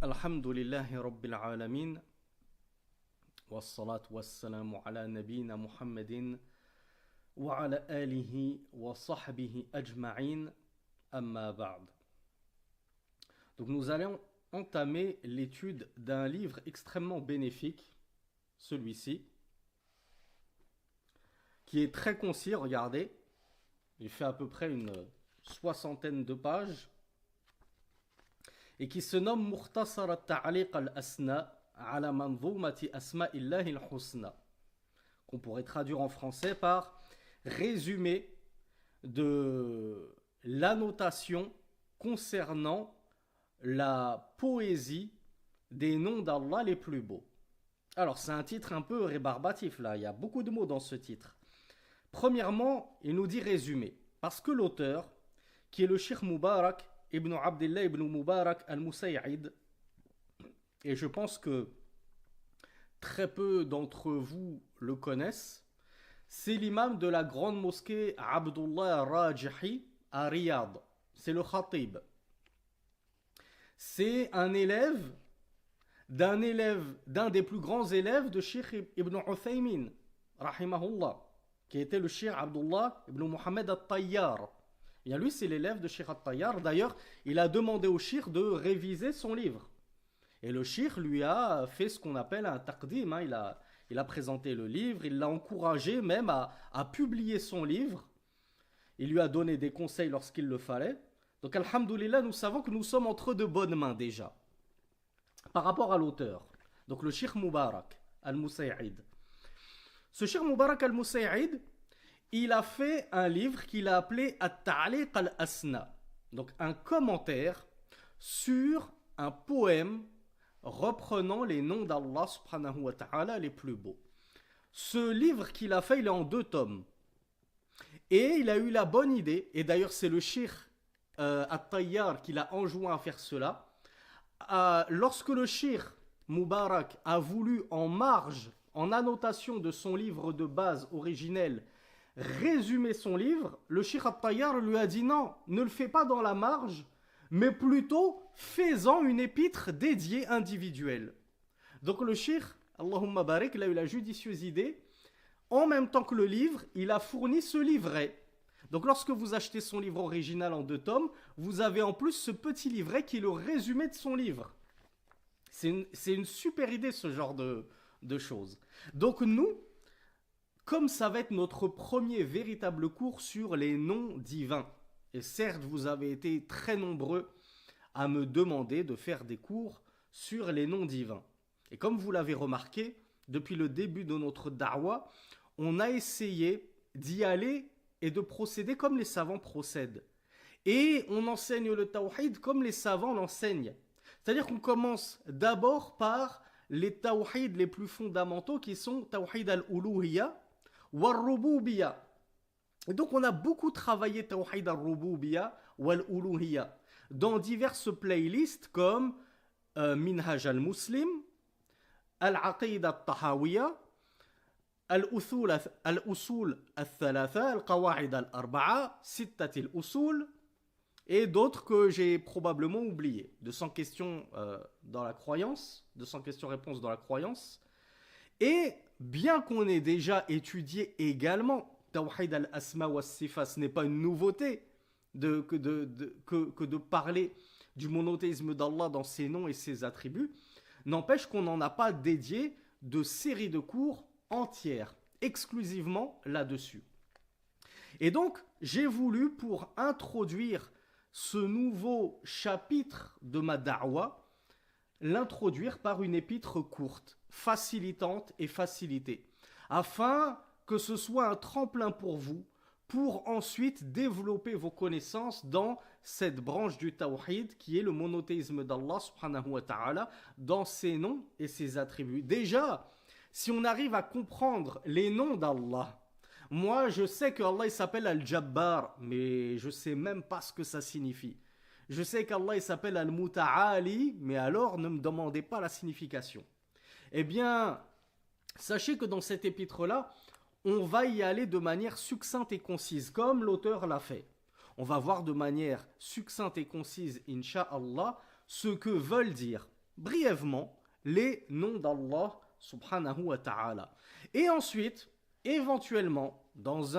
الحمد لله رب العالمين والصلاة والسلام على نبينا محمد وعلى آله وصحبه أجمعين أما بعد. Donc nous allons entamer l'étude d'un livre extrêmement bénéfique, celui-ci, qui est très concis, regardez, il fait à peu près une soixantaine de pages, et qui se nomme Mukhtasar al-Ta'liq al-Asna ala manzoumati asma'illahi al-husna, qu'on pourrait traduire en français par résumé de l'annotation concernant la poésie des noms d'Allah les plus beaux. Alors c'est un titre un peu rébarbatif là, il y a beaucoup de mots dans ce titre. Premièrement, il nous dit résumé, parce que l'auteur, qui est le Cheikh Mubarak Ibn Abdullah Ibn Mubarak al-Musay'id, et je pense que très peu d'entre vous le connaissent, c'est l'imam de la grande mosquée Abdullah al-Rajihi à Riyad. C'est le khatib. C'est un élève d'un des plus grands élèves de Cheikh Ibn Uthaymin, rahimahullah, qui était le Cheikh Abdullah Ibn Muhammad al-Tayyar. Et lui, c'est l'élève de Cheikh al-Tayyar. D'ailleurs, il a demandé au Cheikh de réviser son livre. Et le Cheikh lui a fait ce qu'on appelle un taqdim. Il a présenté le livre, il l'a encouragé même à publier son livre. Il lui a donné des conseils lorsqu'il le fallait. Donc, alhamdoulilah, nous savons que nous sommes entre de bonnes mains déjà. Par rapport à l'auteur. Donc, le Cheikh Mubarak al-Musay'id. Ce Cheikh Mubarak al-Musay'id, il a fait un livre qu'il a appelé At-Ta'liq al-Asna. Donc, un commentaire sur un poème reprenant les noms d'Allah subhanahu wa ta'ala les plus beaux. Ce livre qu'il a fait, il est en 2 tomes. Et il a eu la bonne idée, et d'ailleurs c'est le Cheikh At-Tayyar qui l'a enjoint à faire cela. Lorsque le Cheikh Mubarak a voulu en marge, en annotation de son livre de base originel, résumer son livre, le Cheikh At-Tayyar lui a dit non, ne le fais pas dans la marge, mais plutôt fais-en une épître dédiée individuelle. Donc le Cheikh, Allahumma barik, il a eu la judicieuse idée, en même temps que le livre, il a fourni ce livret. Donc lorsque vous achetez son livre original en 2 tomes, vous avez en plus ce petit livret qui est le résumé de son livre. C'est une super idée ce genre de choses. Donc nous, comme ça va être notre premier véritable cours sur les noms divins, et certes vous avez été très nombreux à me demander de faire des cours sur les noms divins. Et comme vous l'avez remarqué, depuis le début de notre da'wa, on a essayé d'y aller et de procéder comme les savants procèdent. Et on enseigne le tawhid comme les savants l'enseignent. C'est-à-dire qu'on commence d'abord par les tawhid les plus fondamentaux qui sont tawhid al-uluhiyya wa al-rububiyya. Et donc on a beaucoup travaillé tawhid al-rububiyya wa al-uluhiyya dans diverses playlists comme Minhaj al-Muslim, Al-Aqida al-Tahawiyya, Al-Usul al-Thalatha, Al-Qawa'id al-Arba'a, Sittat al-Usul, et d'autres que j'ai probablement oubliés. 200 questions dans la croyance, 200 questions-réponses dans la croyance. Et bien qu'on ait déjà étudié également Tawhid al-Asma wa Sifa, ce n'est pas une nouveauté que de parler du monothéisme d'Allah dans ses noms et ses attributs, n'empêche qu'on n'en a pas dédié de séries de cours entières, exclusivement là-dessus. Et donc, j'ai voulu, pour introduire ce nouveau chapitre de ma da'wa, l'introduire par une épître courte, facilitante et facilitée, afin que ce soit un tremplin pour vous, pour ensuite développer vos connaissances dans cette branche du tawhid qui est le monothéisme d'Allah subhanahu wa ta'ala, dans ses noms et ses attributs. Déjà, si on arrive à comprendre les noms d'Allah, moi je sais qu'Allah il s'appelle Al-Jabbar, mais je sais même pas ce que ça signifie. Je sais qu'Allah il s'appelle Al-Muta'ali, mais alors ne me demandez pas la signification. Eh bien, sachez que dans cette épître-là, on va y aller de manière succincte et concise, comme l'auteur l'a fait. On va voir de manière succincte et concise, incha'Allah, ce que veulent dire brièvement les noms d'Allah subhanahu wa ta'ala. Et ensuite, éventuellement, dans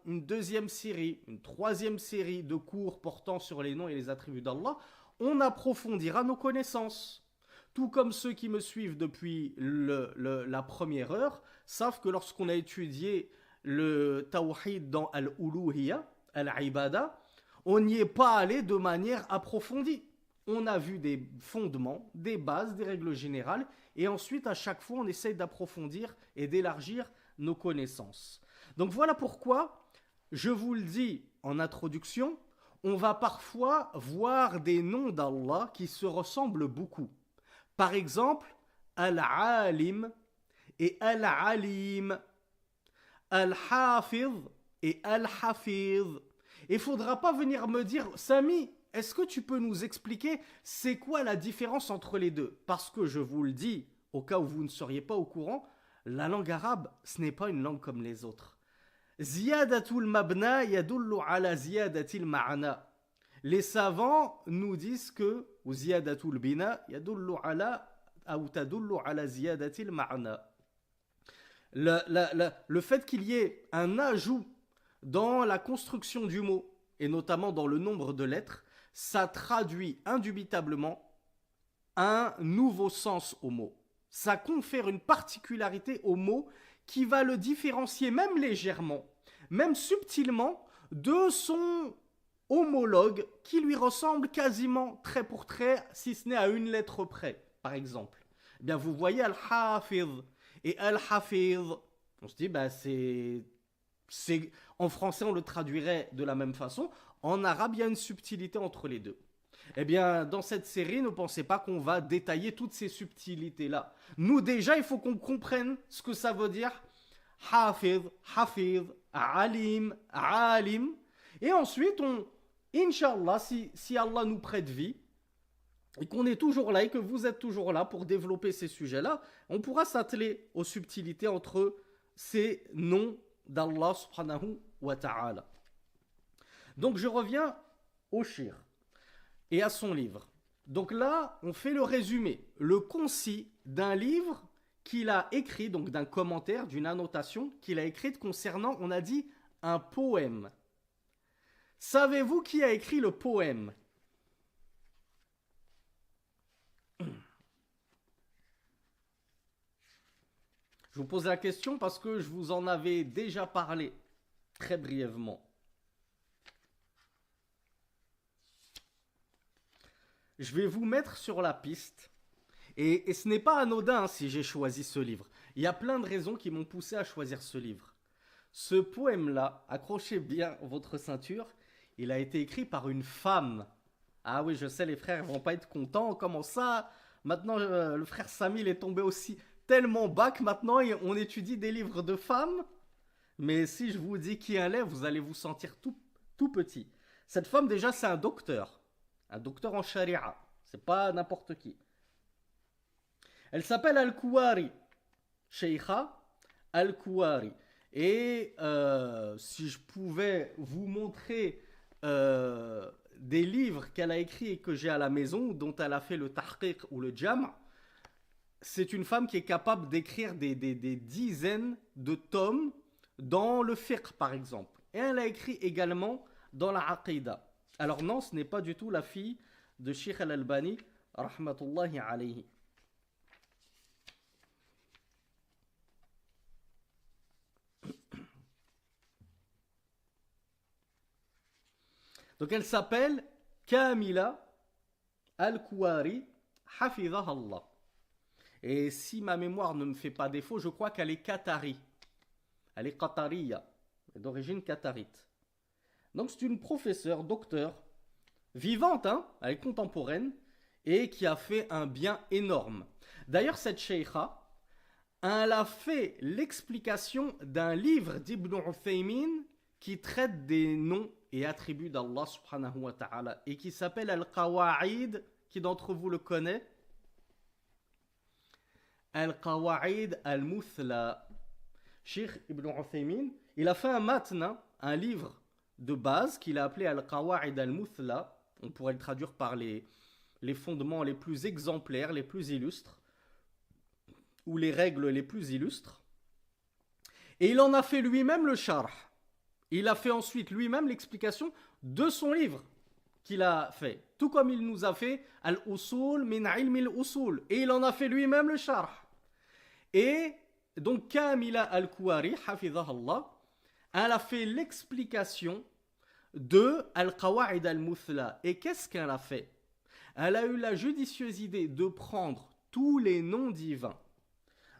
une deuxième série, une troisième série de cours portant sur les noms et les attributs d'Allah, on approfondira nos connaissances. Tout comme ceux qui me suivent depuis la première heure savent que lorsqu'on a étudié le tawhid dans al-uluhiyya, al-ibada, on n'y est pas allé de manière approfondie. On a vu des fondements, des bases, des règles générales, et ensuite à chaque fois on essaye d'approfondir et d'élargir nos connaissances. Donc voilà pourquoi, je vous le dis en introduction, on va parfois voir des noms d'Allah qui se ressemblent beaucoup. Par exemple, Al-Alim et Al-Alim, Al-Hafiz et Al-Hafiz. Il ne faudra pas venir me dire, Sami, est-ce que tu peux nous expliquer c'est quoi la différence entre les deux? Parce que je vous le dis, au cas où vous ne seriez pas au courant, la langue arabe, ce n'est pas une langue comme les autres. Ziyadatul mabna yadullu ala ziyadatil ma'ana. Les savants nous disent que ou ziyadatul bina yadullu ala ou tadullu ala ziyadatil ma'ana. Le fait qu'il y ait un ajout dans la construction du mot et notamment dans le nombre de lettres, ça traduit indubitablement un nouveau sens au mot. Ça confère une particularité au mot qui va le différencier même légèrement, même subtilement, de son homologue qui lui ressemble quasiment trait pour trait, si ce n'est à une lettre près, par exemple. Eh bien, vous voyez Al-Hafiz et Al-Hafiz. On se dit, en français, on le traduirait de la même façon. En arabe, il y a une subtilité entre les deux. Eh bien, dans cette série, ne pensez pas qu'on va détailler toutes ces subtilités-là. Nous, déjà, il faut qu'on comprenne ce que ça veut dire. Hafiz, Hafiz, Alim, Alim. Et ensuite, Inch'Allah, si Allah nous prête vie, et qu'on est toujours là, et que vous êtes toujours là pour développer ces sujets-là, on pourra s'atteler aux subtilités entre ces noms d'Allah subhanahu wa ta'ala. Donc je reviens au shir et à son livre. Donc là, on fait le résumé, le concis d'un livre qu'il a écrit, donc d'un commentaire, d'une annotation qu'il a écrite concernant, on a dit, un poème. Savez-vous qui a écrit le poème? Je vous pose la question parce que je vous en avais déjà parlé très brièvement. Je vais vous mettre sur la piste. Et ce n'est pas anodin si j'ai choisi ce livre. Il y a plein de raisons qui m'ont poussé à choisir ce livre. Ce poème-là, accrochez bien votre ceinture, il a été écrit par une femme. Ah oui, je sais, les frères ne vont pas être contents. Comment ça? Maintenant, le frère Sami, il est tombé aussi tellement bas que maintenant, on étudie des livres de femmes. Mais si je vous dis qui elle est, vous allez vous sentir tout petit. Cette femme, déjà, c'est un docteur. Un docteur en charia. C'est pas n'importe qui. Elle s'appelle Al-Kouari. Sheikha Al-Kouari. Et si je pouvais vous montrer des livres qu'elle a écrits et que j'ai à la maison, dont elle a fait le tahqiq ou le jam', c'est une femme qui est capable d'écrire des dizaines de tomes dans le fiqh, par exemple. Et elle a écrit également dans la aqidah. Alors non, ce n'est pas du tout la fille de Sheikh Al-Albani, rahmatullahi alayhi. Donc elle s'appelle Kamila Al-Kouari, Hafidhaha Allah. Et si ma mémoire ne me fait pas défaut, je crois qu'elle est qatari. Elle est qatariya, d'origine qatarite. Donc c'est une professeure, docteur, vivante, hein, elle est contemporaine, et qui a fait un bien énorme. D'ailleurs, cette sheikha, elle a fait l'explication d'un livre d'Ibn Uthaymin qui traite des noms et attributs d'Allah subhanahu wa ta'ala et qui s'appelle Al-Qawa'id. Qui d'entre vous le connaît? Al-Qawa'id al-Muthla. Cheikh Ibn Uthaymin, il a fait un matn, un livre de base qu'il a appelé Al-Qawa'id al-Muthla. On pourrait le traduire par les les fondements les plus exemplaires, les plus illustres, ou les règles les plus illustres. Et il en a fait lui-même le sharh. Il a fait ensuite lui-même l'explication de son livre qu'il a fait. Tout comme il nous a fait Al-Usul min ilmi al-Usul. Et il en a fait lui-même le sharh. Et donc Kamila al-Kouari, hafidhahullah, elle a fait l'explication de Al-Qawa'id al-Muthla. Et qu'est-ce qu'elle a fait? Elle a eu la judicieuse idée de prendre tous les noms divins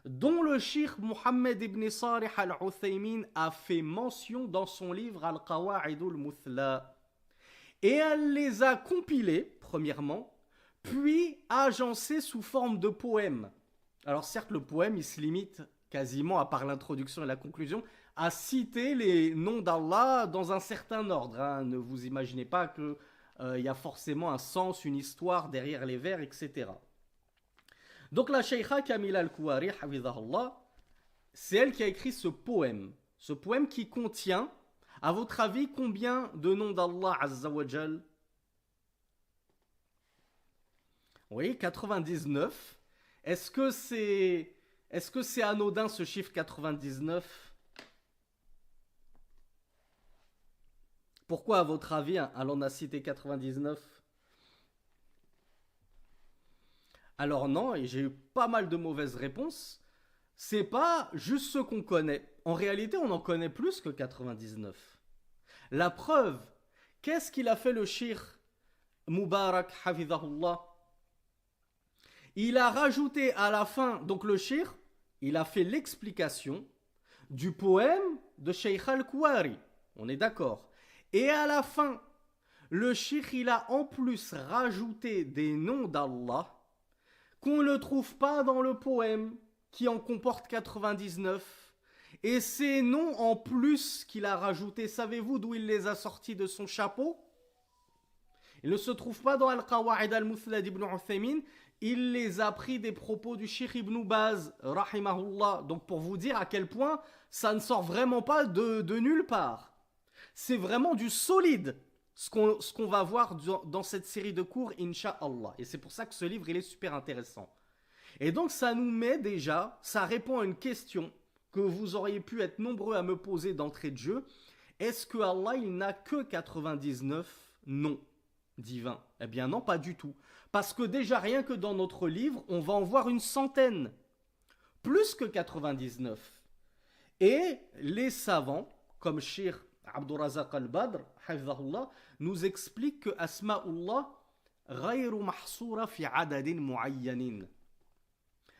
dont le cheikh Mohammed ibn Salih al-Uthaymin a fait mention dans son livre Al-Qawa'id al-Muthla. Et elle les a compilés, premièrement, puis agencés sous forme de poèmes. Alors certes, le poème, il se limite quasiment, à part l'introduction et la conclusion, à citer les noms d'Allah dans un certain ordre. Hein. Ne vous imaginez pas qu'il y a forcément un sens, une histoire derrière les vers, etc. Donc la Sheikha Kamila al-Kouari, hafidhahullah, c'est elle qui a écrit ce poème. Ce poème qui contient, à votre avis, combien de noms d'Allah Azza wa Jal? Oui, 99. Est-ce que c'est anodin ce chiffre 99? Pourquoi, à votre avis, elle en a cité 99? Alors non, et j'ai eu pas mal de mauvaises réponses. C'est pas juste ce qu'on connaît. En réalité, on en connaît plus que 99. La preuve, qu'est-ce qu'il a fait le cheikh Mubarak hafidhahullah? Il a rajouté à la fin, donc le cheikh, il a fait l'explication du poème de Sheikh al-Kouari. On est d'accord. Et à la fin, le cheikh, il a en plus rajouté des noms d'Allah qu'on ne trouve pas dans le poème, qui en comporte 99. Et ces noms en plus qu'il a rajoutés, savez-vous d'où il les a sortis de son chapeau? Il ne se trouve pas dans Al-Qawa'id al-Muthla d'Ibn Uthaymin, il les a pris des propos du Cheikh Ibn Baz, rahimahullah. Donc pour vous dire à quel point ça ne sort vraiment pas de nulle part. C'est vraiment du solide, ce qu'on va voir dans cette série de cours, Inch'Allah. Et c'est pour ça que ce livre, il est super intéressant. Et donc ça nous met déjà, ça répond à une question que vous auriez pu être nombreux à me poser d'entrée de jeu. Est-ce que Allah, il n'a que 99 noms divins? Eh bien non, pas du tout. Parce que déjà, rien que dans notre livre, on va en voir une centaine. Plus que 99. Et les savants, comme Cheikh Abdurrazaq al-Badr, hafidhahullah, nous expliquent que Asma'ullah ghayru mahsoura fi adadin muayyanin.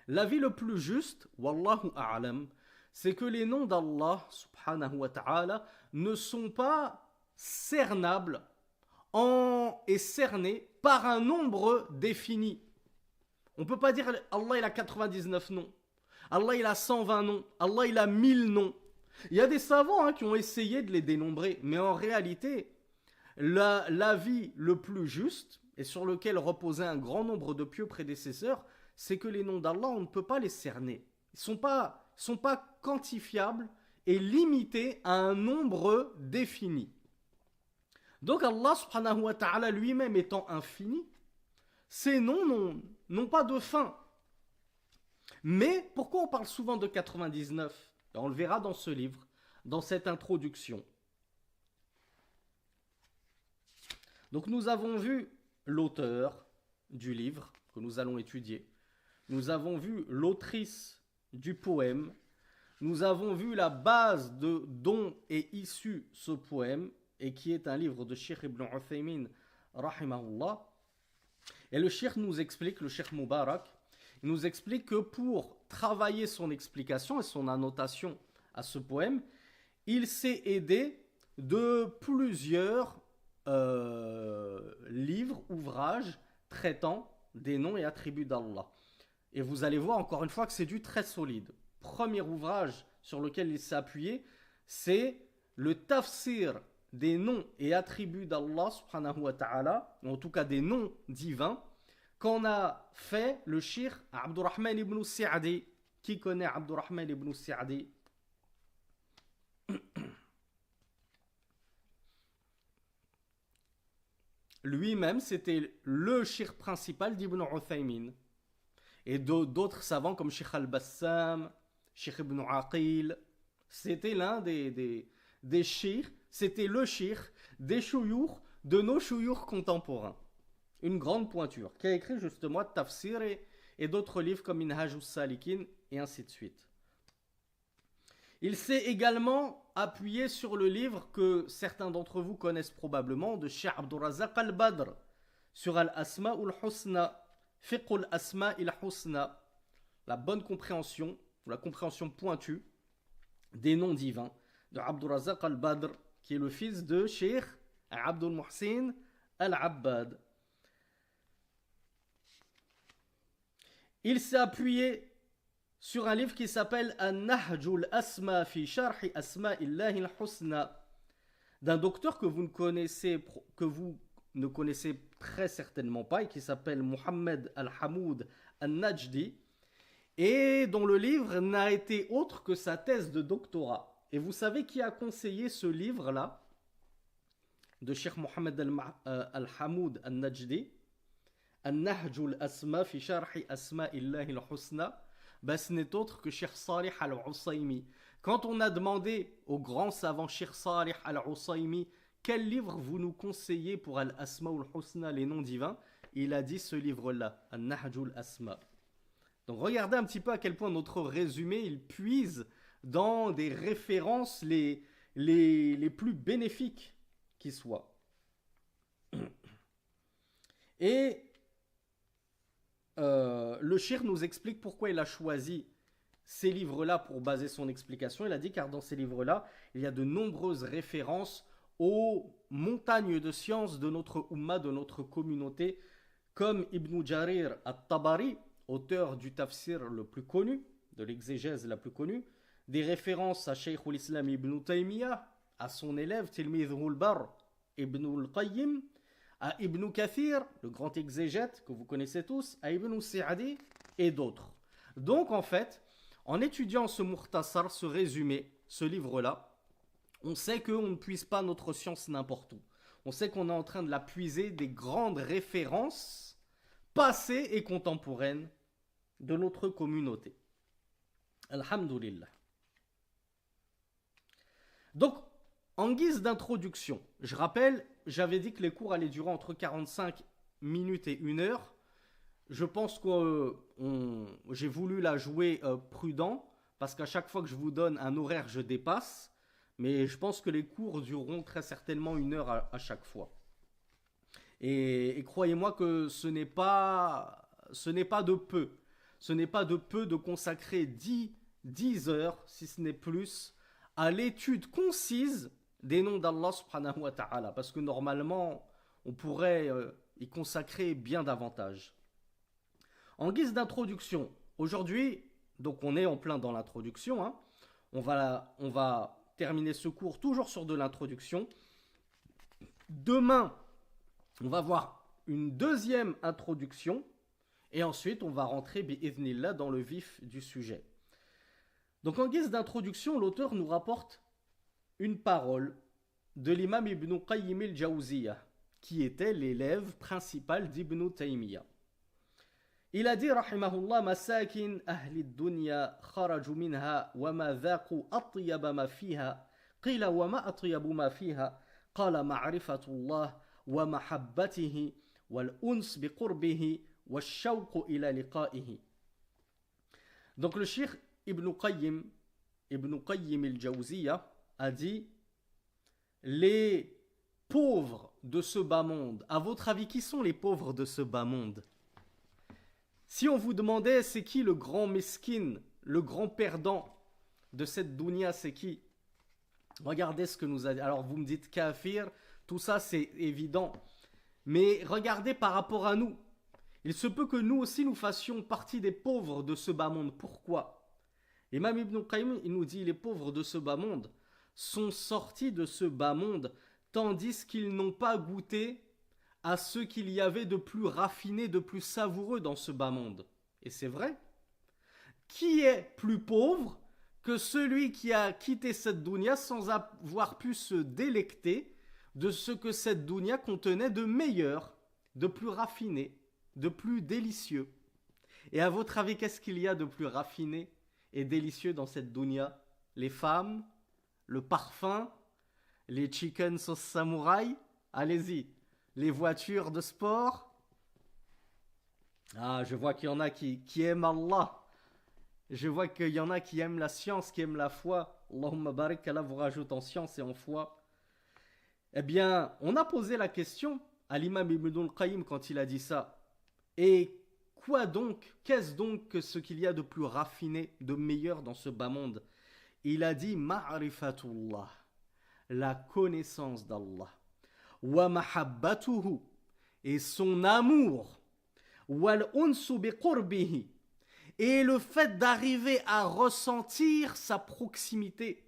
L'avis le plus juste, wallahu a'lam, c'est que les noms d'Allah subhanahu wa ta'ala ne sont pas cernables et cernés par un nombre défini. On ne peut pas dire Allah il a 99 noms, Allah il a 120 noms, Allah il a 1000 noms. Il y a des savants qui ont essayé de les dénombrer, mais en réalité, l'avis le plus juste, et sur lequel reposait un grand nombre de pieux prédécesseurs, c'est que les noms d'Allah, on ne peut pas les cerner. Ils ne sont pas quantifiables et limités à un nombre défini. Donc Allah subhanahu wa ta'ala lui-même étant infini, ces noms n'ont pas de fin. Mais pourquoi on parle souvent de 99 ? On le verra dans ce livre, dans cette introduction. Donc nous avons vu l'auteur du livre que nous allons étudier. Nous avons vu l'autrice du poème. Nous avons vu la base dont est issu ce poème et qui est un livre de Cheikh Ibn Uthaymin, rahimahullah. Et le Cheikh nous explique, le Cheikh Mubarak, il nous explique que pour travailler son explication et son annotation à ce poème, il s'est aidé de plusieurs livres, ouvrages traitant des noms et attributs d'Allah. Et vous allez voir encore une fois que c'est du très solide. Premier ouvrage sur lequel il s'est appuyé, c'est le tafsir des noms et attributs d'Allah subhanahu wa ta'ala, en tout cas des noms divins, qu'on a fait le cheikh Abdurrahman ibn Sa'di. Qui connaît Abdurrahman ibn Sa'di? lui-même, c'était le shir principal d'Ibn Uthaymin. Et d'autres savants comme Sheikh al-Bassam, Sheikh Ibn Aqil, c'était l'un des shirs, c'était le shir des chouyours, de nos chouyours contemporains. Une grande pointure, qui a écrit justement Tafsir et d'autres livres comme Minhaj al-Salikin et ainsi de suite. Il s'est également appuyé sur le livre que certains d'entre vous connaissent probablement de Cheikh Abdurrazaq al-Badr sur Al-Asma ul-Husna, Fiqh al-Asma il-Husna, la bonne compréhension, ou la compréhension pointue des noms divins de Abdurrazaq al-Badr, qui est le fils de Cheikh Abdul Muhsin al-Abbad. Il s'est appuyé sur un livre qui s'appelle An-Nahjul Asma fi Sharhi Asma Illahi al-Husna d'un docteur que vous ne connaissez très certainement pas et qui s'appelle Mohammed al-Hamoud al-Najdi et dont le livre n'a été autre que sa thèse de doctorat. Et vous savez qui a conseillé ce livre-là de Cheikh Mohammed al-Hamoud al-Najdi, An-Nahjul Asma fi Sharhi Asma Illahi al-Husna, ce n'est autre que Cheikh Salih al-Usaymi. Quand on a demandé au grand savant Cheikh Salih al-Usaymi quel livre vous nous conseillez pour Al-Asma al-Husna, les noms divins, il a dit ce livre-là, An-Nahjul Asma. Donc regardez un petit peu à quel point notre résumé, il puise dans des références les plus bénéfiques qui soient. Et le shir nous explique pourquoi il a choisi ces livres-là pour baser son explication. Il a dit car dans ces livres-là, il y a de nombreuses références aux montagnes de sciences de notre Ummah, de notre communauté, comme Ibn Jarir al-Tabari, auteur du tafsir le plus connu, de l'exégèse la plus connue, des références à Shaykh al-Islam Ibn Taymiyyah, à son élève Tilmidh al-Barr Ibn al-Qayyim, à Ibn Kathir, le grand exégète que vous connaissez tous, à Ibn Sa'di et d'autres. Donc en fait, en étudiant ce Mukhtasar, ce résumé, ce livre-là, on sait qu'on ne puise pas notre science n'importe où. On sait qu'on est en train de la puiser des grandes références passées et contemporaines de notre communauté. Alhamdulillah. Donc, en guise d'introduction, je rappelle, j'avais dit que les cours allaient durer entre 45 minutes et 1 heure. Je pense que j'ai voulu la jouer prudent, parce qu'à chaque fois que je vous donne un horaire, je dépasse. Mais je pense que les cours dureront très certainement 1 heure à chaque fois. Et croyez-moi que ce n'est pas de peu. Ce n'est pas de peu de consacrer 10 heures, si ce n'est plus, à l'étude concise des noms d'Allah subhanahu wa ta'ala. Parce que normalement, on pourrait y consacrer bien davantage. En guise d'introduction, aujourd'hui, donc on est en plein dans l'introduction, hein, on va terminer ce cours toujours sur de l'introduction. Demain, on va voir une deuxième introduction et ensuite on va rentrer bi'idhnillah dans le vif du sujet. Donc en guise d'introduction, l'auteur nous rapporte une parole de l'imam Ibn Qayyim al-Jawziyah, qui était l'élève principal d'Ibn Taymiyyah. Il a dit rahimahullah masakin ahli dunya kharaju minha wa ma dhaqu atyab ma fiha qila wa ma atyab ma fiha qala ma'rifatullah wa mahabbatihi wal uns bi qurbihi wash-shawq ila liqa'ihi. Donc le cheikh Ibn Qayyim al-Jawziyah a dit les pauvres de ce bas monde. À votre avis, qui sont les pauvres de ce bas monde? Si on vous demandait c'est qui le grand meskin, le grand perdant de cette dunya, c'est qui? Regardez ce que nous a dit. Alors vous me dites kafir, tout ça c'est évident. Mais regardez par rapport à nous. Il se peut que nous aussi nous fassions partie des pauvres de ce bas monde. Pourquoi? Imam Ibn Qayyim, il nous dit les pauvres de ce bas monde sont sortis de ce bas monde tandis qu'ils n'ont pas goûté à ce qu'il y avait de plus raffiné, de plus savoureux dans ce bas monde. Et c'est vrai. Qui est plus pauvre que celui qui a quitté cette dunya sans avoir pu se délecter de ce que cette dunya contenait de meilleur, de plus raffiné, de plus délicieux. Et à votre avis, qu'est-ce qu'il y a de plus raffiné et délicieux dans cette dunya? Les femmes, le parfum, les chicken sauce samouraï, allez-y, les voitures de sport. Ah, je vois qu'il y en a qui aiment Allah. Je vois qu'il y en a qui aiment la science, qui aiment la foi. Allahumma barik, Allah vous rajoute en science et en foi. Eh bien, on a posé la question à l'imam Ibn al-Qayyim quand il a dit ça. Et quoi donc, qu'est-ce donc que ce qu'il y a de plus raffiné, de meilleur dans ce bas monde? Il a dit ma'rifatullah, la connaissance d'Allah, wa mahabbatuhu, et son amour, wal unsu bi qurbihi, et le fait d'arriver à ressentir sa proximité.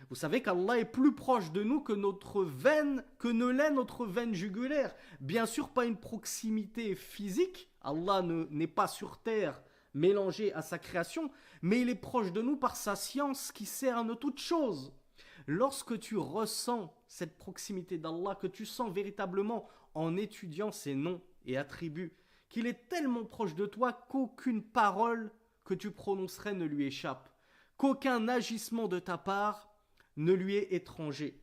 Vous savez qu'Allah est plus proche de nous que notre veine, que ne l'est notre veine jugulaire. Bien sûr, pas une proximité physique. Allah n'est pas sur terre mélangé à sa création, mais il est proche de nous par sa science qui cerne toutes choses. Lorsque tu ressens cette proximité d'Allah, que tu sens véritablement en étudiant ses noms et attributs, qu'il est tellement proche de toi qu'aucune parole que tu prononcerais ne lui échappe, qu'aucun agissement de ta part ne lui est étranger,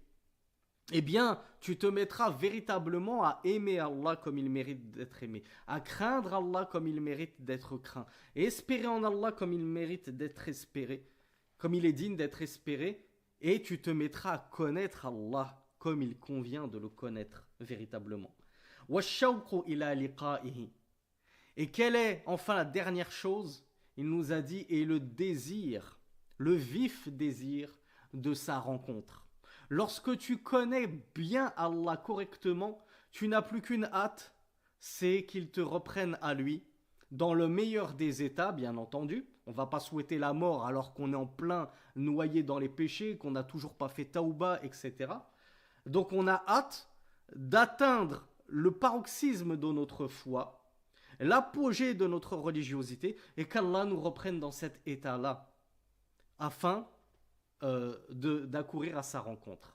eh bien, tu te mettras véritablement à aimer Allah comme il mérite d'être aimé, à craindre Allah comme il mérite d'être craint, et espérer en Allah comme il mérite d'être espéré, comme il est digne d'être espéré, et tu te mettras à connaître Allah comme il convient de le connaître véritablement. وَالشَّوْقُ إِلَى لِقَائِهِ. Et quelle est enfin la dernière chose? Il nous a dit, et le désir, le vif désir de sa rencontre. Lorsque tu connais bien Allah correctement, tu n'as plus qu'une hâte, c'est qu'il te reprenne à lui, dans le meilleur des états, bien entendu. On ne va pas souhaiter la mort alors qu'on est en plein noyé dans les péchés, qu'on n'a toujours pas fait taouba, etc. Donc on a hâte d'atteindre le paroxysme de notre foi, l'apogée de notre religiosité, et qu'Allah nous reprenne dans cet état-là, afin d'accourir à sa rencontre.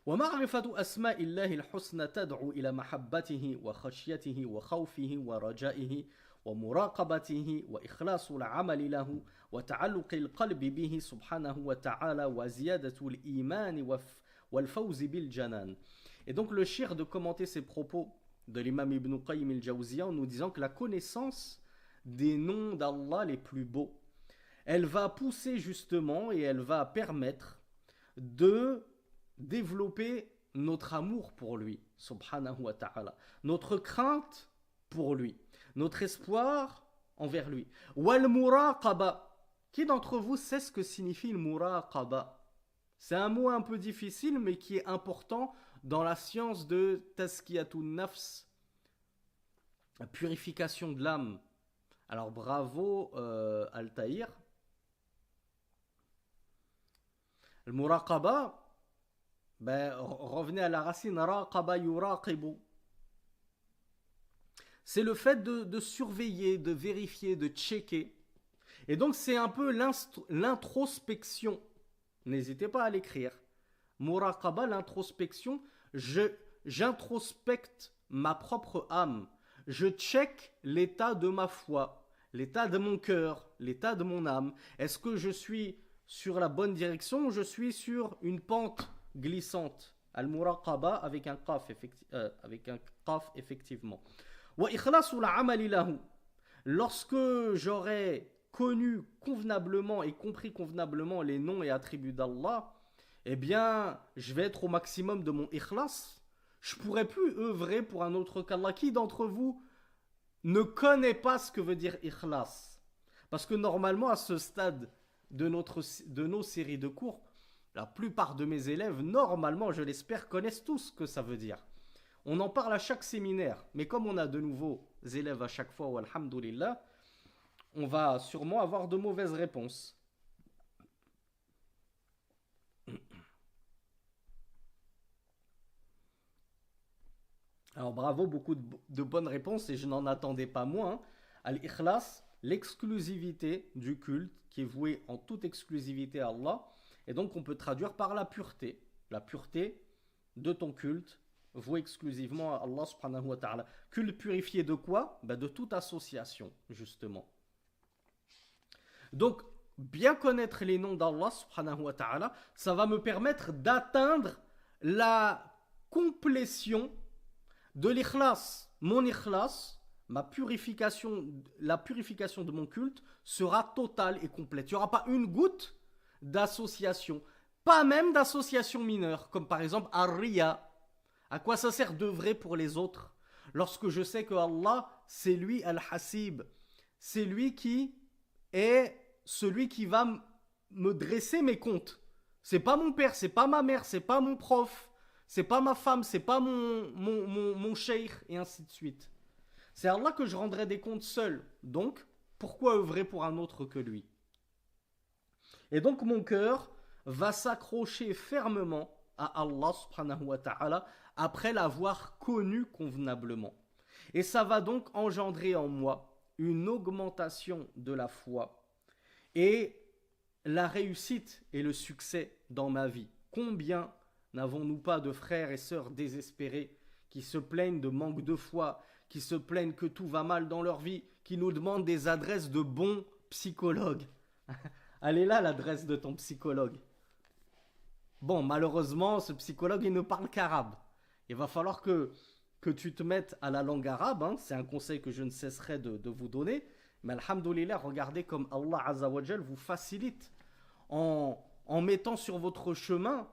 ومعرفة أسماء الله الحسنى تدعو إلى محبته وخشيته وخوفه ورجائه ومراقبته وإخلاص العمل له وتعلق القلب به سبحانه وتعالى وزيادة الإيمان والفوز بالجنان. Et donc le cheikh de commenter ces propos de l'imam Ibn Qayyim al-Jawziyya en nous disant que la connaissance des noms d'Allah les plus beaux, elle va pousser justement et elle va permettre de développer notre amour pour lui, subhanahu wa ta'ala, notre crainte pour lui, notre espoir envers lui. Wal muraqaba. Qui d'entre vous sait ce que signifie le muraqaba? C'est un mot un peu difficile mais qui est important dans la science de tazkiyatun nafs, la purification de l'âme. Alors bravo Altaïr. Le muraqaba, revenez à la racine raqaba yuraqibu. C'est le fait de surveiller, de vérifier, de checker. Et donc c'est un peu l'introspection. N'hésitez pas à l'écrire. Muraqaba, l'introspection. J'introspecte ma propre âme. Je check l'état de ma foi, l'état de mon cœur, l'état de mon âme. Est-ce que je suis sur la bonne direction ou je suis sur une pente glissante? Al-muraqaba avec un qaf, effectivement. Wa ikhlasul amali lahu. Lorsque j'aurai connu convenablement et compris convenablement les noms et attributs d'Allah, eh bien, je vais être au maximum de mon ikhlas. Je ne pourrai plus œuvrer pour un autre qu'Allah. Qui d'entre vous ne connaît pas ce que veut dire ikhlas? Parce que normalement, à ce stade de nos séries de cours, la plupart de mes élèves, normalement, je l'espère, connaissent tous ce que ça veut dire. On en parle à chaque séminaire, mais comme on a de nouveaux élèves à chaque fois, alhamdoulilah, on va sûrement avoir de mauvaises réponses. Alors bravo, beaucoup de bonnes réponses et je n'en attendais pas moins. Al-Ikhlas, l'exclusivité du culte qui est voué en toute exclusivité à Allah. Et donc on peut traduire par la pureté de ton culte voué exclusivement à Allah subhanahu wa ta'ala. Culte purifié de quoi? De toute association, justement. Donc, bien connaître les noms d'Allah subhanahu wa ta'ala, ça va me permettre d'atteindre la complétion de l'ikhlas. Mon ikhlas, ma purification, la purification de mon culte sera totale et complète. Il n'y aura pas une goutte d'association, pas même d'association mineure, comme par exemple Ar-Riya. À quoi ça sert d'œuvrer pour les autres lorsque je sais que Allah, c'est lui Al-Hasib, c'est lui qui est celui qui va me dresser mes comptes. C'est pas mon père, c'est pas ma mère, c'est pas mon prof, c'est pas ma femme, c'est pas mon cheikh, et ainsi de suite. C'est à Allah que je rendrai des comptes seul. Donc, pourquoi œuvrer pour un autre que lui? Et donc, mon cœur va s'accrocher fermement à Allah subhanahu wa ta'ala après l'avoir connu convenablement. Et ça va donc engendrer en moi une augmentation de la foi et la réussite et le succès dans ma vie. Combien n'avons-nous pas de frères et sœurs désespérés qui se plaignent de manque de foi, qui se plaignent que tout va mal dans leur vie, qui nous demandent des adresses de bons psychologues. Elle est là l'adresse de ton psychologue. Bon, malheureusement, ce psychologue, il ne parle qu'arabe. Il va falloir que tu te mettes à la langue arabe. Hein. C'est un conseil que je ne cesserai de vous donner. Mais alhamdoulilah, regardez comme Allah Azzawajal vous facilite en mettant sur votre chemin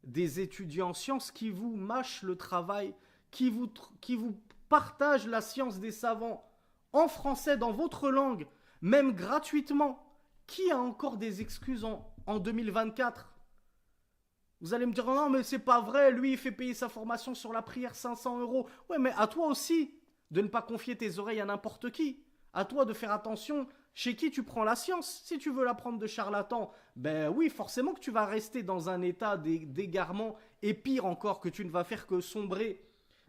des étudiants en sciences qui vous mâchent le travail, qui vous partagent la science des savants en français, dans votre langue, même gratuitement. Qui a encore des excuses en 2024? Vous allez me dire, non, mais c'est pas vrai, lui, il fait payer sa formation sur la prière 500 €. Ouais, mais à toi aussi de ne pas confier tes oreilles à n'importe qui. À toi de faire attention chez qui tu prends la science. Si tu veux la prendre de charlatan, ben oui, forcément que tu vas rester dans un état d'égarement, et pire encore, que tu ne vas faire que sombrer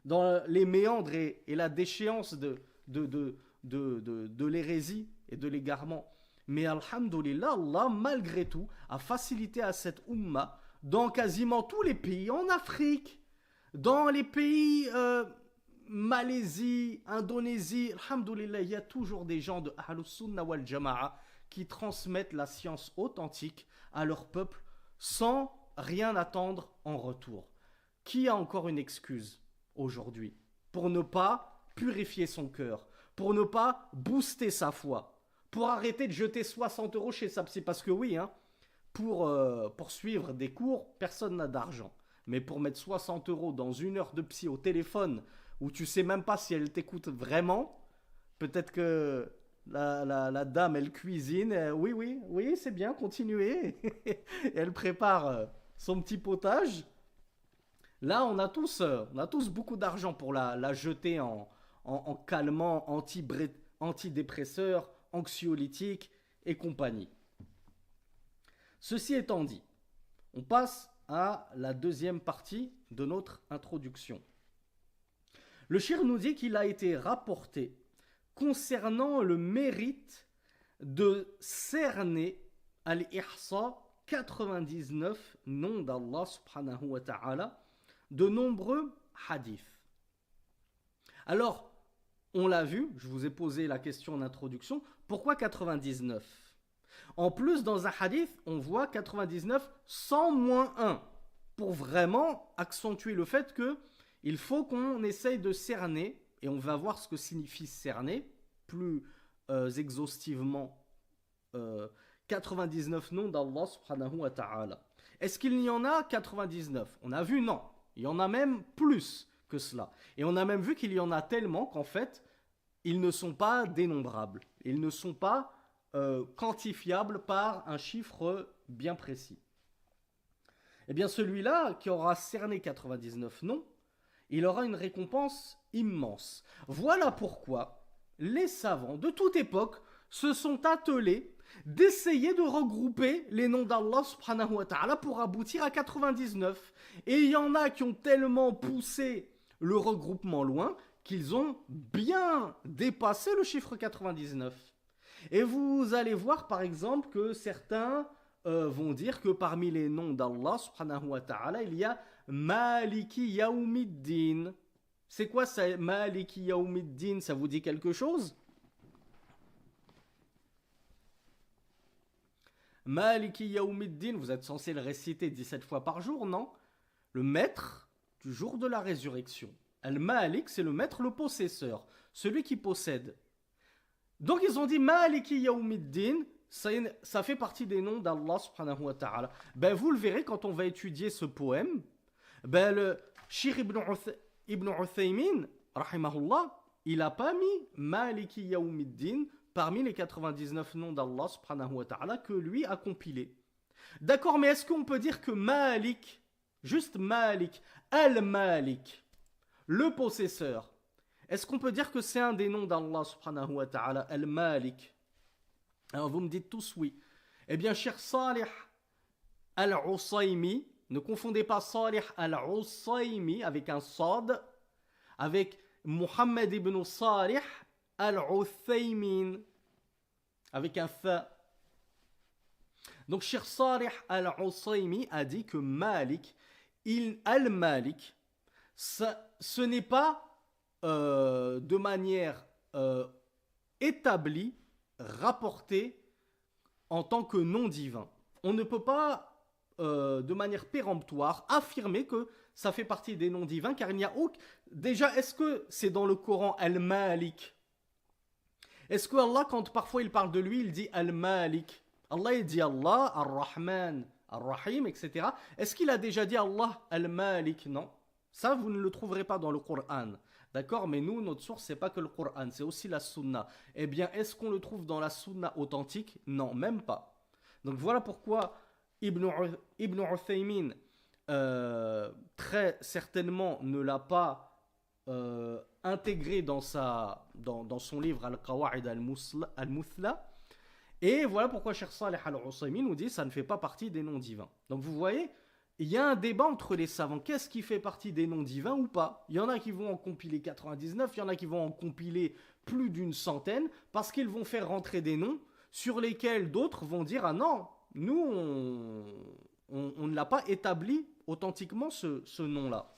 dans les méandres et la déchéance de l'hérésie et de l'égarement. Mais alhamdoulilah, Allah, malgré tout, a facilité à cette umma dans quasiment tous les pays, en Afrique, dans les pays Malaisie, Indonésie, alhamdoulilah, il y a toujours des gens de Ahlus Sunnah wal Jama'a qui transmettent la science authentique à leur peuple sans rien attendre en retour. Qui a encore une excuse aujourd'hui pour ne pas purifier son cœur, pour ne pas booster sa foi, pour arrêter de jeter 60 € chez sa psy? Parce que oui, hein, pour suivre des cours, personne n'a d'argent. Mais pour mettre 60 € dans une heure de psy au téléphone, où tu sais même pas si elle t'écoute vraiment, peut-être que la dame, elle cuisine, oui, c'est bien, continuez. Et elle prépare son petit potage. Là, on a tous beaucoup d'argent pour la jeter en calmant, antidépresseur, anxiolytique et compagnie. Ceci étant dit, on passe à la deuxième partie de notre introduction. Le shir nous dit qu'il a été rapporté concernant le mérite de cerner al-Ihsa 99 noms d'Allah subhanahu wa ta'ala, de nombreux hadiths. Alors, on l'a vu, je vous ai posé la question en introduction, pourquoi 99? En plus, dans un hadith, on voit 99 sans moins 1, pour vraiment accentuer le fait qu'il faut qu'on essaye de cerner, et on va voir ce que signifie cerner, plus exhaustivement, 99 noms d'Allah subhanahu wa ta'ala. Est-ce qu'il y en a 99? On a vu non, il y en a même plus que cela. Et on a même vu qu'il y en a tellement qu'en fait, ils ne sont pas dénombrables. Ils ne sont pas quantifiables par un chiffre bien précis. Eh bien, celui-là qui aura cerné 99 noms, il aura une récompense immense. Voilà pourquoi les savants de toute époque se sont attelés d'essayer de regrouper les noms d'Allah subhanahu wa ta'ala pour aboutir à 99. Et il y en a qui ont tellement poussé le regroupement loin, qu'ils ont bien dépassé le chiffre 99. Et vous allez voir par exemple que certains vont dire que parmi les noms d'Allah subhanahu wa ta'ala, il y a Maliki Yawmiddin. C'est quoi ça, Maliki Yawmiddin? Ça vous dit quelque chose? Maliki Yawmiddin, vous êtes censé le réciter 17 fois par jour, non? Le maître du jour de la résurrection. Al-Malik, c'est le maître, le possesseur, celui qui possède. Donc ils ont dit Maliki Yawmiddin, ça fait partie des noms d'Allah subhanahu wa ta'ala. Ben vous le verrez quand on va étudier ce poème. Ben le Cheikh Ibn Uthaymin, rahimahullah, il n'a pas mis Maliki Yawmiddin parmi les 99 noms d'Allah subhanahu wa ta'ala que lui a compilés. D'accord, mais est-ce qu'on peut dire que Malik, juste Malik, Al-Malik, le possesseur, est-ce qu'on peut dire que c'est un des noms d'Allah subhanahu wa ta'ala, Al-Malik? Alors vous me dites tous oui. Eh bien, cher Salih Al-Usaymi, ne confondez pas Salih Al-Usaymi avec un sad, avec Muhammad ibn Salih Al-Uthaymin, avec un fa. Donc, cher Salih Al-Usaymi a dit que Malik, Al-Malik, ce n'est pas de manière établie, rapporté en tant que nom divin. On ne peut pas, de manière péremptoire, affirmer que ça fait partie des noms divins, car il n'y a aucun... Déjà, est-ce que c'est dans le Coran Al-Malik? Est-ce que Allah, quand parfois il parle de lui, il dit Al-Malik? Allah, il dit Allah, Ar-Rahman, Ar-Rahim, etc. Est-ce qu'il a déjà dit Allah Al-Malik? Non. Ça, vous ne le trouverez pas dans le Coran. D'accord? Mais nous, notre source, c'est pas que le Coran, c'est aussi la Sunna. Eh bien, est-ce qu'on le trouve dans la Sunna authentique? Non, même pas. Donc voilà pourquoi Ibn Uthaymin, très certainement, ne l'a pas intégré dans son livre Al-Qawa'id Al-Muthla. Et voilà pourquoi Cheikh Salih Al-Usaymin nous dit ça ne fait pas partie des noms divins. Donc vous voyez, il y a un débat entre les savants. Qu'est-ce qui fait partie des noms divins ou pas? Il y en a qui vont en compiler 99, il y en a qui vont en compiler plus d'une centaine, parce qu'ils vont faire rentrer des noms sur lesquels d'autres vont dire ah non, nous on ne l'a pas établi authentiquement ce nom-là.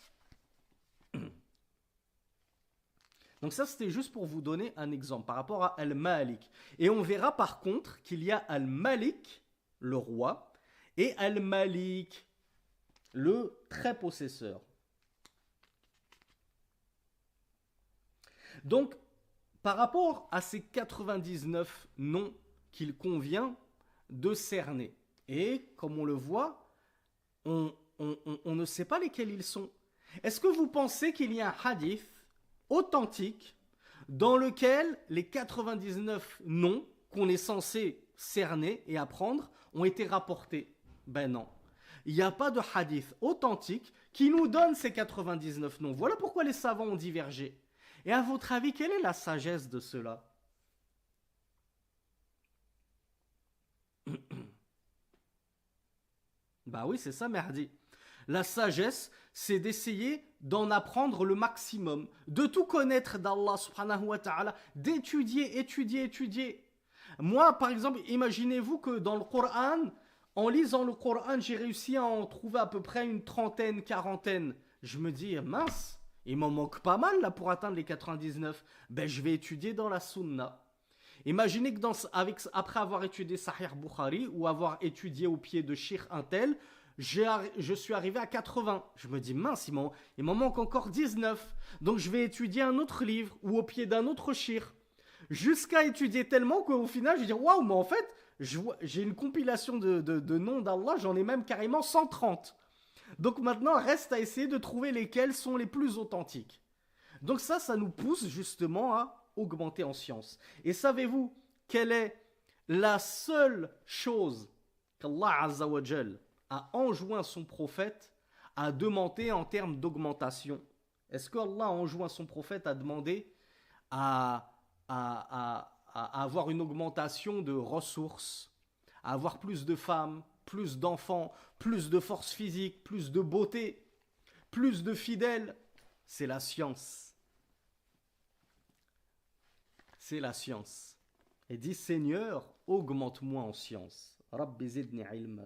Donc ça, c'était juste pour vous donner un exemple par rapport à Al-Malik. Et on verra par contre qu'il y a Al-Malik, le roi, et Al-Malik, le très possesseur. Donc, par rapport à ces 99 noms qu'il convient de cerner, et comme on le voit, on ne sait pas lesquels ils sont. Est-ce que vous pensez qu'il y a un hadith authentique dans lequel les 99 noms qu'on est censé cerner et apprendre ont été rapportés? Ben non. Il n'y a pas de hadith authentique qui nous donne ces 99 noms. Voilà pourquoi les savants ont divergé. Et à votre avis, quelle est la sagesse de cela? Bah oui, c'est ça, Merdi. La sagesse, c'est d'essayer d'en apprendre le maximum, de tout connaître d'Allah subhanahu wa ta'ala, d'étudier, étudier. Moi, par exemple, imaginez-vous que dans le Coran, en lisant le Coran, j'ai réussi à en trouver à peu près une trentaine, quarantaine. Je me dis, mince, il m'en manque pas mal là pour atteindre les 99. Ben, je vais étudier dans la Sunna. Imaginez que après avoir étudié Sahih Bukhari ou avoir étudié au pied de Cheikh Intel, je suis arrivé à 80. Je me dis, mince, il m'en manque encore 19. Donc je vais étudier un autre livre ou au pied d'un autre cheikh. Jusqu'à étudier tellement qu'au final, je dis, waouh, mais en fait, j'ai une compilation de noms d'Allah, j'en ai même carrément 130. Donc maintenant, reste à essayer de trouver lesquels sont les plus authentiques. Donc ça nous pousse justement à augmenter en science. Et savez-vous quelle est la seule chose qu'Allah Azza wa Jal a enjoint son prophète à demander en termes d'augmentation? Est-ce qu'Allah a enjoint son prophète à demander à avoir une augmentation de ressources, à avoir plus de femmes, plus d'enfants, plus de force physique, plus de beauté, plus de fidèles? c'est la science. C'est la science. Et dit, Seigneur, augmente-moi en science. Rabbi zidni ilma.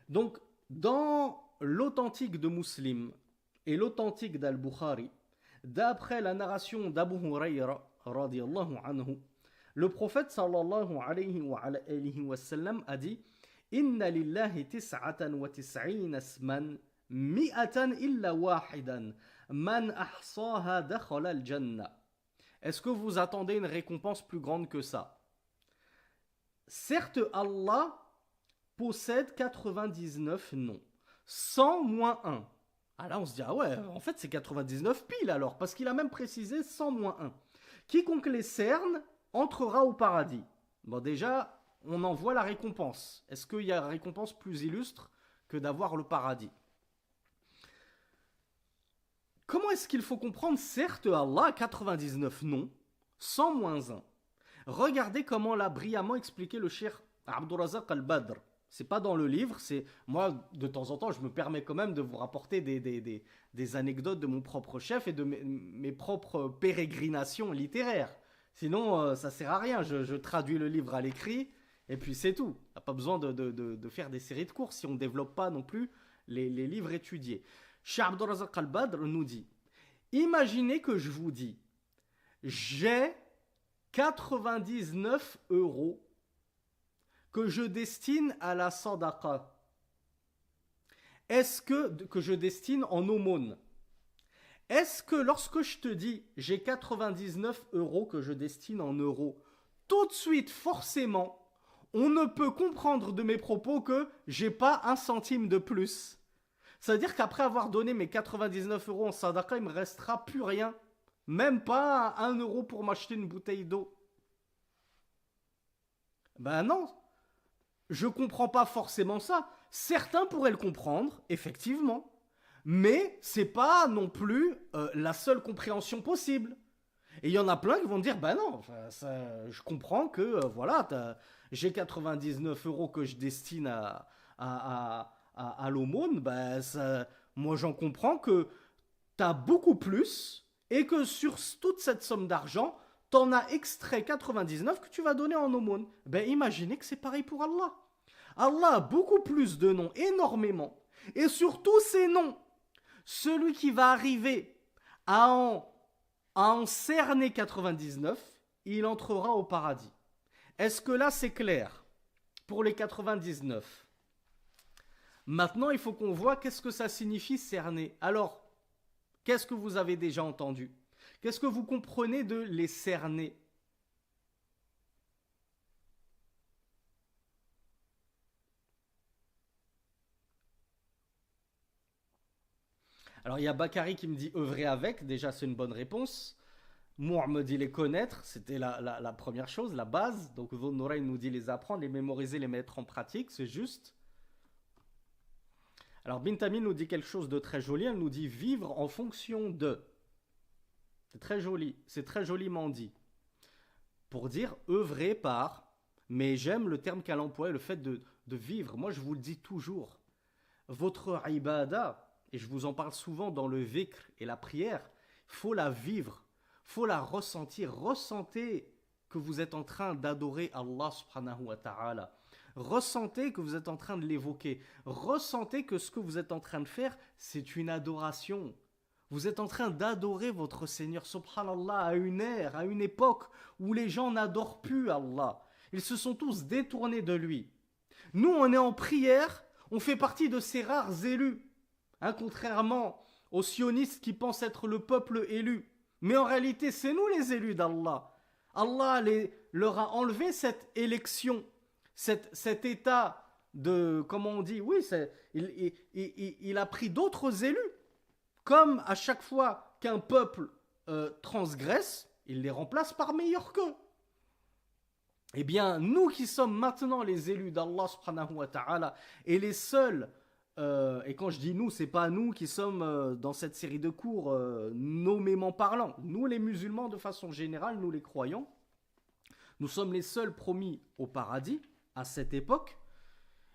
Donc, dans l'authentique de Muslim et l'authentique d'Al-Bukhari, d'après la narration d'Abu Hurayra, radiyallahu anhu, le prophète sallallahu alayhi wa sallam a dit Inna lillahi tis'atan wa tis'ina isman mi'atan illa wahidan man ahsaha dakhala al-jannah. Est-ce que vous attendez une récompense plus grande que ça? Certes, Allah possède 99 noms, 100 moins 1. Ah là, on se dit, ah ouais, en fait, c'est 99 pile alors, parce qu'il a même précisé 100 moins 1. Quiconque les cerne entrera au paradis. Bon, déjà, on en voit la récompense. Est-ce qu'il y a une récompense plus illustre que d'avoir le paradis? Comment est-ce qu'il faut comprendre? Certes, Allah a 99 noms, 100 moins 1. Regardez comment l'a brillamment expliqué le cheikh Abdurrazaq al-Badr. C'est pas dans le livre, c'est moi de temps en temps je me permets quand même de vous rapporter des anecdotes de mon propre chef et de mes propres pérégrinations littéraires. Sinon ça sert à rien, je traduis le livre à l'écrit et puis c'est tout. Il n'y a pas besoin de faire des séries de cours si on ne développe pas non plus les livres étudiés. Cheikh Abdurrazaq al-Badr nous dit, imaginez que je vous dis, j'ai 99 € que je destine à la sadaqa. Est-ce que je destine en aumône? Est-ce que lorsque je te dis j'ai 99 € que je destine en euros, tout de suite, forcément, on ne peut comprendre de mes propos que j'ai pas un centime de plus? C'est-à-dire qu'après avoir donné mes 99 € en sadaqa, il me restera plus rien. Même pas 1 € pour m'acheter une bouteille d'eau. Ben non. Je comprends pas forcément ça. Certains pourraient le comprendre, effectivement. Mais c'est pas non plus la seule compréhension possible. Et il y en a plein qui vont dire, ben non, je comprends que, voilà, j'ai 99 € que je destine à l'aumône, ben moi j'en comprends que t'as beaucoup plus et que sur toute cette somme d'argent, t'en as extrait 99 que tu vas donner en aumône. Ben imaginez que c'est pareil pour Allah. Allah a beaucoup plus de noms, énormément. Et sur tous ces noms, celui qui va arriver à en cerner 99, il entrera au paradis. Est-ce que là c'est clair pour les 99? Maintenant, il faut qu'on voit qu'est-ce que ça signifie cerner. Alors, qu'est-ce que vous avez déjà entendu? Qu'est-ce que vous comprenez de les cerner? Alors, il y a Bakary qui me dit œuvrer avec. Déjà, c'est une bonne réponse. Mour me dit les connaître. C'était la première chose, la base. Donc, Nouraï nous dit les apprendre, les mémoriser, les mettre en pratique. C'est juste. Alors, Bintami nous dit quelque chose de très joli. Elle nous dit vivre en fonction de. C'est très joli. C'est très joliment dit. Pour dire œuvrer par. Mais j'aime le terme qu'elle emploie, le fait de vivre. Moi, je vous le dis toujours. Votre ibada, et je vous en parle souvent dans le vikr et la prière, faut la vivre, faut la ressentir. Ressentez que vous êtes en train d'adorer Allah subhanahu wa ta'ala. Ressentez que vous êtes en train de l'évoquer. Ressentez que ce que vous êtes en train de faire, c'est une adoration. Vous êtes en train d'adorer votre Seigneur subhanallah à une ère, à une époque où les gens n'adorent plus Allah. Ils se sont tous détournés de lui. Nous, on est en prière, on fait partie de ces rares élus. Hein, contrairement aux sionistes qui pensent être le peuple élu. Mais en réalité, c'est nous les élus d'Allah. Allah leur a enlevé cette élection, cet état de, comment on dit, oui, il a pris d'autres élus. Comme à chaque fois qu'un peuple transgresse, il les remplace par meilleurs qu'eux. Eh bien, nous qui sommes maintenant les élus d'Allah subhanahu wa ta'ala et les seuls, et quand je dis nous, c'est pas nous qui sommes dans cette série de cours nommément parlant. Nous les musulmans de façon générale, nous les croyants, nous sommes les seuls promis au paradis à cette époque.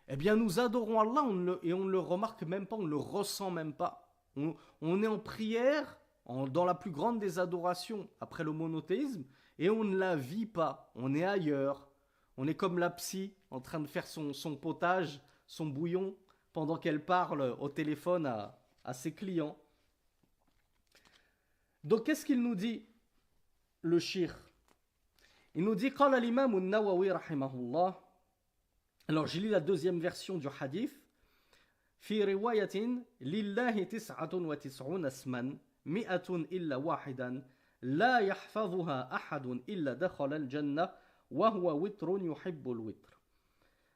Eh bien, nous adorons Allah et on ne le remarque même pas, on ne le ressent même pas. On est en prière, dans la plus grande des adorations, après le monothéisme, et on ne la vit pas. On est ailleurs. On est comme la psy, en train de faire son potage, son bouillon, pendant qu'elle parle au téléphone à ses clients. Donc, qu'est-ce qu'il nous dit, le shir? Il nous dit, قال الإمام النووي رحمه الله. Alors, j'ai lu la deuxième version du hadith. في رواية لله 99 اسما 100 إلا واحدا لا يحفظها أحد إلا دخل الجنة وهو وتر يحب الوتر.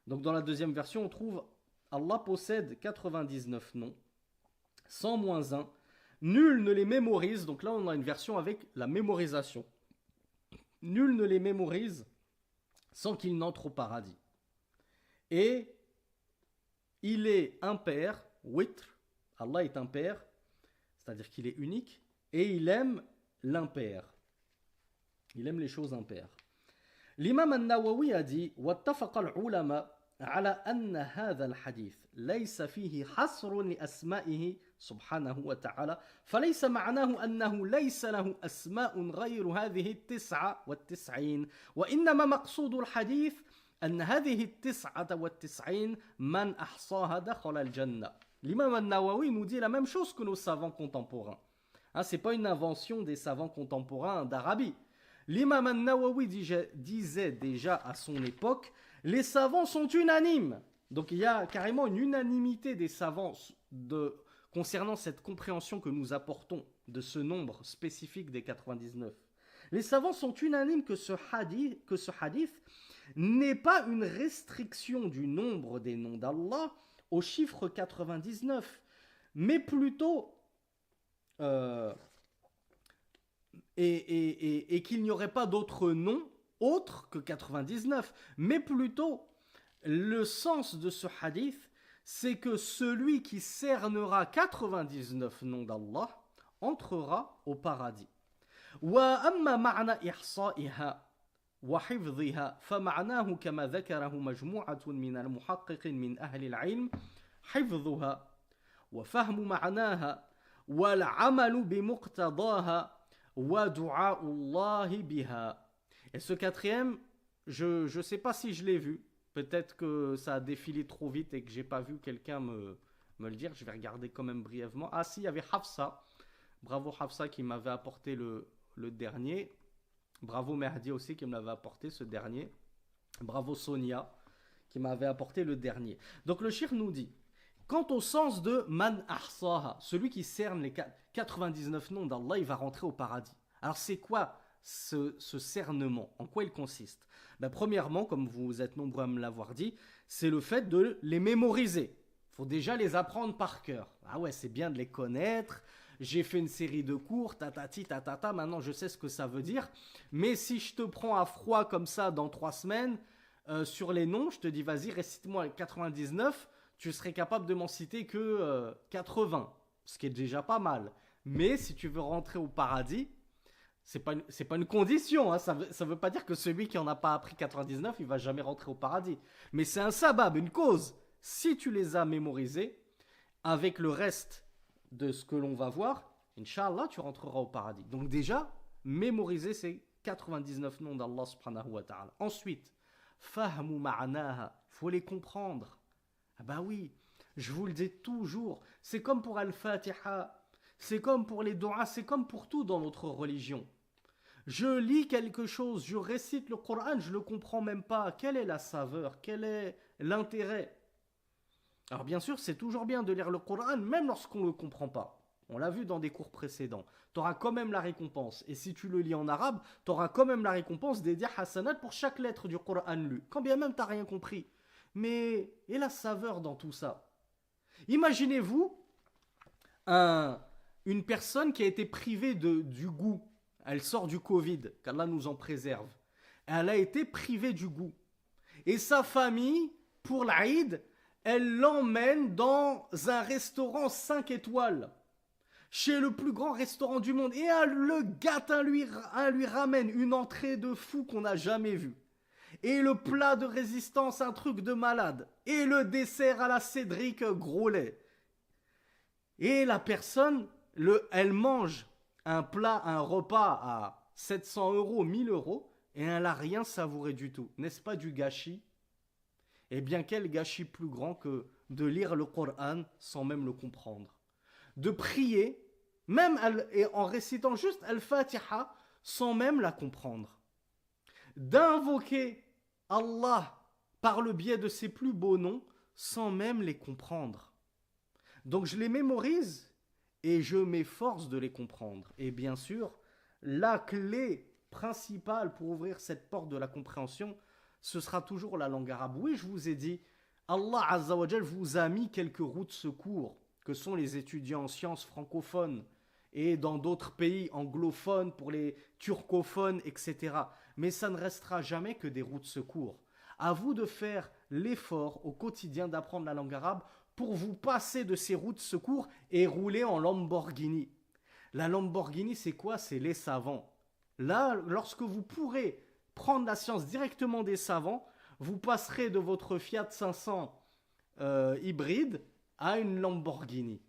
Donc, dans la deuxième version, on trouve Allah possède 99 noms, 100 moins 1. Nul ne les mémorise. Donc là, on a une version avec la mémorisation. Nul ne les mémorise sans qu'il n'entre au paradis. Et il est impair, witr, Allah est impair, c'est-à-dire qu'il est unique, et il aime l'impair. Il aime les choses impaires. L'imam al-Nawawi a dit واتفق العلماء على أن هذا الحديث ليس فيه حصر لأسمائه سبحانه وتعالى فليس معناه أنه ليس له أسماء غير هذه 99 وإنما مقصود الحديث أن هذه 99 من أحصاها دخل الجنة. L'imam al-Nawawi nous dit la même chose que nos savants contemporains. Ce n'est pas une invention des savants contemporains d'Arabie. L'imam al-Nawawi disait déjà à son époque, les savants sont unanimes. Donc il y a carrément une unanimité des savants concernant cette compréhension que nous apportons de ce nombre spécifique des 99. Les savants sont unanimes que ce hadith n'est pas une restriction du nombre des noms d'Allah au chiffre 99, mais plutôt et qu'il n'y aurait pas d'autres noms autres que 99, mais plutôt le sens de ce hadith, c'est que celui qui cernera 99 noms d'Allah entrera au paradis. وأما معنى إحصائها وحفظها فمعناه كما ذكره مجموعة من المحقق من أهل العلم حفظها وفهم معناها والعمل بمقتضاها ودعاء الله بها. Et ce quatrième, je ne sais pas si je l'ai vu. Peut-être que ça a défilé trop vite et que j'ai pas vu quelqu'un me le dire. Je vais regarder quand même brièvement. Ah si, il y avait Hafsa. Bravo Hafsa qui m'avait apporté le dernier. Bravo Mehdi aussi qui me l'avait apporté ce dernier. Bravo Sonia qui m'avait apporté le dernier. Donc le shir nous dit, quant au sens de man ahsaha, celui qui cerne les 99 noms d'Allah, il va rentrer au paradis. Alors c'est quoi ce cernement? En quoi il consiste? Premièrement, comme vous êtes nombreux à me l'avoir dit, c'est le fait de les mémoriser. Il faut déjà les apprendre par cœur. Ah ouais, c'est bien de les connaître. J'ai fait une série de cours, tatata, maintenant je sais ce que ça veut dire. Mais si je te prends à froid comme ça dans 3 semaines, sur les noms, je te dis vas-y, récite-moi 99, tu serais capable de m'en citer que 80, ce qui est déjà pas mal. Mais si tu veux rentrer au paradis, c'est pas une condition, hein. Ça veut pas dire que celui qui en a pas appris 99, il va jamais rentrer au paradis. Mais c'est un sabab, une cause. Si tu les as mémorisés, avec le reste de ce que l'on va voir, Inch'Allah, tu rentreras au paradis. Donc déjà, mémoriser ces 99 noms d'Allah subhanahu wa ta'ala. Ensuite, fahmu ma'anaha, faut les comprendre. Ah bah oui, je vous le dis toujours, c'est comme pour Al-Fatiha, c'est comme pour les doigts, c'est comme pour tout dans notre religion. Je lis quelque chose, je récite le Coran, je ne le comprends même pas. Quelle est la saveur? Quel est l'intérêt? Alors bien sûr, c'est toujours bien de lire le Coran, même lorsqu'on ne le comprend pas. On l'a vu dans des cours précédents. Tu auras quand même la récompense. Et si tu le lis en arabe, tu auras quand même la récompense des 10 hasanat pour chaque lettre du Coran lu. Quand bien même tu n'as rien compris. Mais, et la saveur dans tout ça? Imaginez-vous une personne qui a été privée du goût. Elle sort du Covid, qu'Allah nous en préserve. Elle a été privée du goût. Et sa famille, pour l'Aïd, elle l'emmène dans un restaurant 5 étoiles, chez le plus grand restaurant du monde. Et elle le gâte, elle lui ramène une entrée de fou qu'on n'a jamais vue. Et le plat de résistance, un truc de malade. Et le dessert à la Cédric, gros lait. Et la personne, elle mange un plat, un repas à 700 euros, 1000 euros, et elle n'a rien savouré du tout. N'est-ce pas du gâchis? Eh bien, quel gâchis plus grand que de lire le Coran sans même le comprendre. De prier, même en récitant juste Al-Fatiha, sans même la comprendre. D'invoquer Allah par le biais de ses plus beaux noms, sans même les comprendre. Donc je les mémorise et je m'efforce de les comprendre. Et bien sûr, la clé principale pour ouvrir cette porte de la compréhension, ce sera toujours la langue arabe. Oui, je vous ai dit, Allah Azza wa Jal vous a mis quelques routes de secours, que sont les étudiants en sciences francophones et dans d'autres pays anglophones, pour les turcophones, etc. Mais ça ne restera jamais que des routes de secours. À vous de faire l'effort au quotidien d'apprendre la langue arabe pour vous passer de ces routes de secours et rouler en Lamborghini. La Lamborghini, c'est quoi? C'est les savants. Là, lorsque vous pourrez prendre la science directement des savants, vous passerez de votre Fiat 500 hybride à une Lamborghini.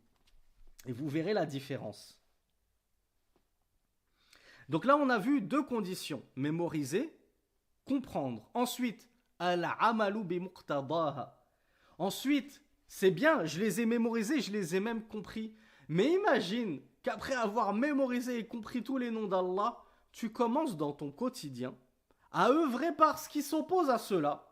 Et vous verrez la différence. Donc là, on a vu deux conditions. Mémoriser, comprendre. Ensuite, al-amalu bi muqtadaha. Ensuite, c'est bien, je les ai mémorisés, je les ai même compris. Mais imagine qu'après avoir mémorisé et compris tous les noms d'Allah, tu commences dans ton quotidien à œuvrer par ce qui s'oppose à cela.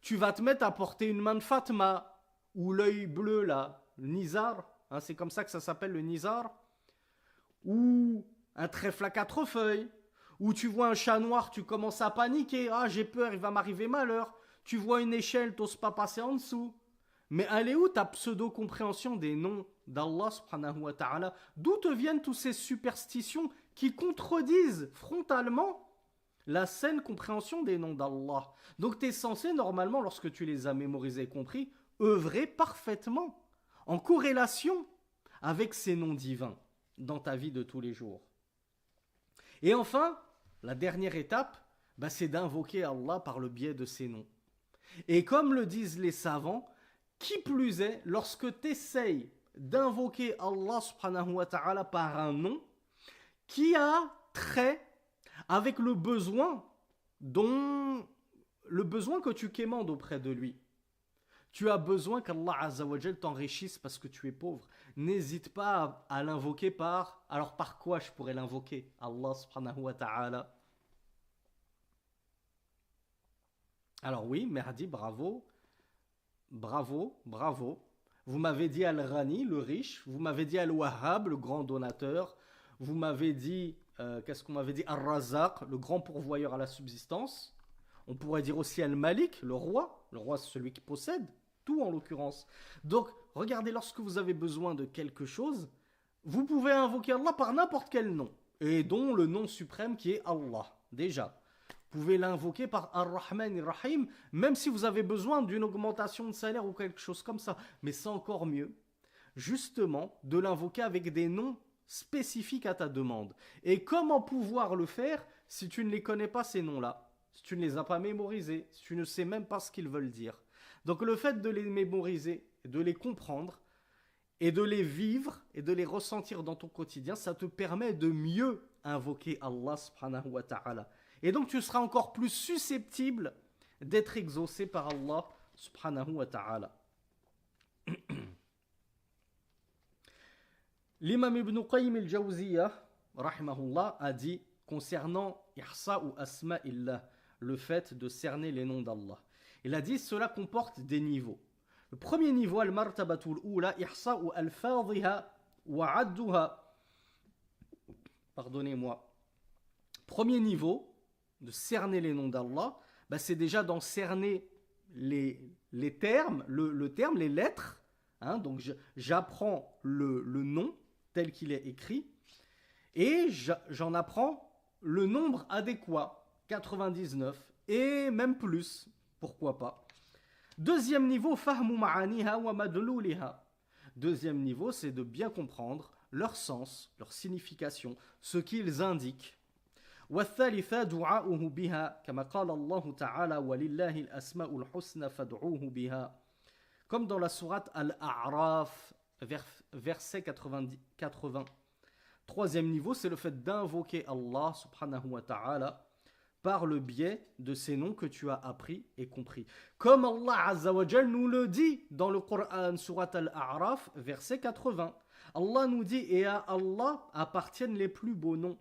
Tu vas te mettre à porter une main de Fatma, ou l'œil bleu là, le nizar, hein, c'est comme ça que ça s'appelle le nizar, ou un trèfle à 4 feuilles, ou tu vois un chat noir, tu commences à paniquer, ah j'ai peur, il va m'arriver malheur, tu vois une échelle, t'oses pas passer en dessous. Mais elle est où ta pseudo-compréhension des noms d'Allah subhanahu wa ta'ala? D'où te viennent toutes ces superstitions qui contredisent frontalement la saine compréhension des noms d'Allah? Donc tu es censé normalement, lorsque tu les as mémorisés et compris, œuvrer parfaitement, en corrélation avec ces noms divins dans ta vie de tous les jours. Et enfin, la dernière étape, c'est d'invoquer Allah par le biais de ces noms. Et comme le disent les savants, qui plus est, lorsque tu essayes d'invoquer Allah subhanahu wa ta'ala par un nom qui a trait avec le besoin que tu quémandes auprès de lui. Tu as besoin qu'Allah Azza wa Jal t'enrichisse parce que tu es pauvre. N'hésite pas à l'invoquer par... Alors par quoi je pourrais l'invoquer? Allah subhanahu wa ta'ala. Alors oui, Merdi, bravo. Bravo, bravo. Vous m'avez dit Al-Ghani, le riche. Vous m'avez dit Al-Wahhab, le grand donateur. Vous m'avez dit, qu'est-ce qu'on m'avait dit? Ar-Razaq, le grand pourvoyeur à la subsistance. On pourrait dire aussi Al-Malik, le roi. Le roi, c'est celui qui possède tout en l'occurrence. Donc, regardez, lorsque vous avez besoin de quelque chose, vous pouvez invoquer Allah par n'importe quel nom. Et dont le nom suprême qui est Allah, déjà. Vous pouvez l'invoquer par Ar-Rahman Ar-Rahim, même si vous avez besoin d'une augmentation de salaire ou quelque chose comme ça. Mais c'est encore mieux, justement, de l'invoquer avec des noms spécifiques à ta demande. Et comment pouvoir le faire si tu ne les connais pas, ces noms-là? Si tu ne les as pas mémorisés, si tu ne sais même pas ce qu'ils veulent dire. Donc le fait de les mémoriser, de les comprendre, et de les vivre, et de les ressentir dans ton quotidien, ça te permet de mieux invoquer Allah subhanahu wa ta'ala. Et donc tu seras encore plus susceptible d'être exaucé par Allah subhanahu wa ta'ala. L'imam Ibn Qayyim al-Jawziyya, rahimahullah, a dit concernant ihsa ou asma'illah, le fait de cerner les noms d'Allah. Il a dit cela comporte des niveaux. Le premier niveau, al-martabatul oula, ihsa ou al-fadhiha wa adduha. Pardonnez-moi. Premier niveau de cerner les noms d'Allah, c'est déjà d'en cerner les termes, le terme, les lettres. Hein, donc j'apprends le nom tel qu'il est écrit et j'en apprends le nombre adéquat, 99 et même plus, pourquoi pas. Deuxième niveau, fahmu ma'aniha wa madluliha. Deuxième niveau, c'est de bien comprendre leur sens, leur signification, ce qu'ils indiquent. والثالثة دعاؤه بها كما قال الله تعالى ولله الأسماء الحسنى فادعوه بها comme dans la sourate Al-A'raf verset 80. Troisième niveau, c'est le fait d'invoquer Allah subhanahu wa ta'ala par le biais de ces noms que tu as appris et compris. Comme Allah azza wa jal nous le dit dans le Coran, sourate Al-A'raf, verset 80. Allah nous dit, et à Allah appartiennent les plus beaux noms.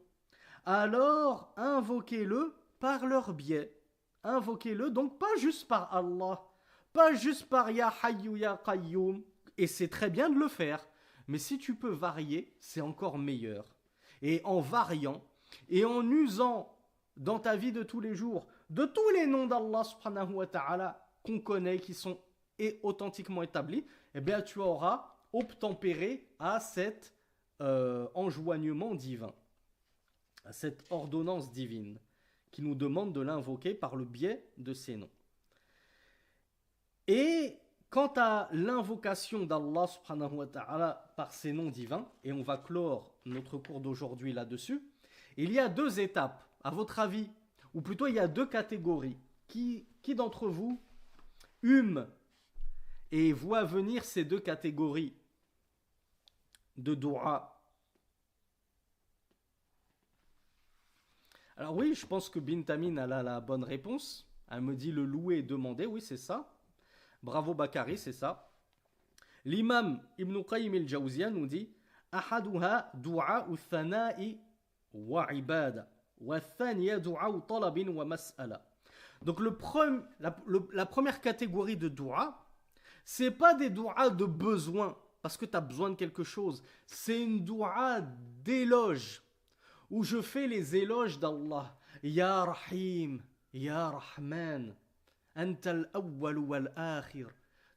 Alors, invoquez-le par leur biais. Invoquez-le, donc pas juste par Allah, pas juste par Ya Hayyu Ya Qayyum, et c'est très bien de le faire, mais si tu peux varier, c'est encore meilleur. Et en variant, et en usant dans ta vie de tous les jours, de tous les noms d'Allah subhanahu wa ta'ala qu'on connaît, qui sont authentiquement établis, eh bien tu auras obtempéré à cet enjoignement divin, à cette ordonnance divine qui nous demande de l'invoquer par le biais de ces noms. Et quant à l'invocation d'Allah subhanahu wa ta'ala par ces noms divins, et on va clore notre cours d'aujourd'hui là-dessus, il y a deux étapes, à votre avis, ou plutôt il y a deux catégories. Qui d'entre vous hume et voit venir ces deux catégories de dua? Alors oui, je pense que Bint Amin a la bonne réponse. Elle me dit le louer et demander, oui c'est ça. Bravo Bakari, c'est ça. L'imam Ibn Qayyim al-Jawziyya nous dit Ahaduha du'a thana'i wa ibada wa thaniya du'a talabin wa mas'ala. Donc la première catégorie de dua, c'est pas des du'a de besoin parce que tu as besoin de quelque chose, c'est une du'a d'éloge où je fais les éloges d'Allah. Ya Rahim, Ya Rahman, Anta al-awwal wal-akhir.